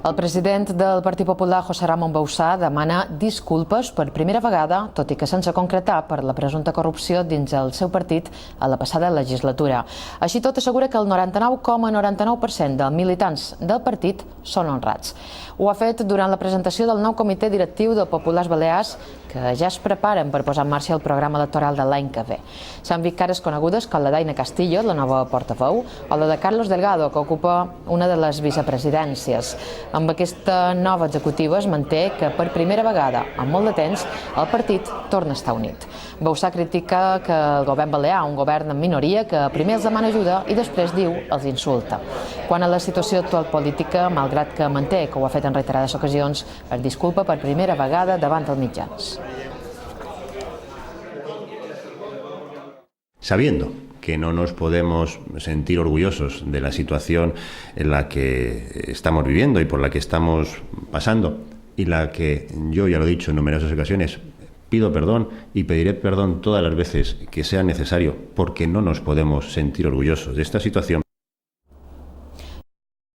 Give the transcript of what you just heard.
El president del Partit Popular, José Ramón Bauzá, demana disculpes per primera vegada, tot i que sense concretar, per la presumpta corrupció dins el seu partit a la passada legislatura. Així tot, assegura que el 99,99% dels militants del partit són honrats. Ho ha fet durant la presentació del nou comitè directiu de Populars Balears, que ja es preparen per posar en marxa el programa electoral de l'any que ve. S'han vist cares conegudes com la d'Aina Castillo, la nova portaveu, o la de Carlos Delgado, que ocupa una de les vicepresidències. Amb aquesta nova executiva es manté que per primera vegada en molt de temps el partit torna a estar unit. Bauzá critica que el govern balear, un govern en minoria, que primer els demana ajuda i després diu els insulta. Quant a la situació actual política, malgrat que manté que ho ha fet en reiterades ocasions, es disculpa per primera vegada davant dels mitjans. Sabiendo que no nos podemos sentir orgullosos de la situación en la que estamos viviendo y por la que estamos pasando, y la que yo ya lo he dicho en numerosas ocasiones, pido perdón y pediré perdón todas las veces que sea necesario, porque no nos podemos sentir orgullosos de esta situación.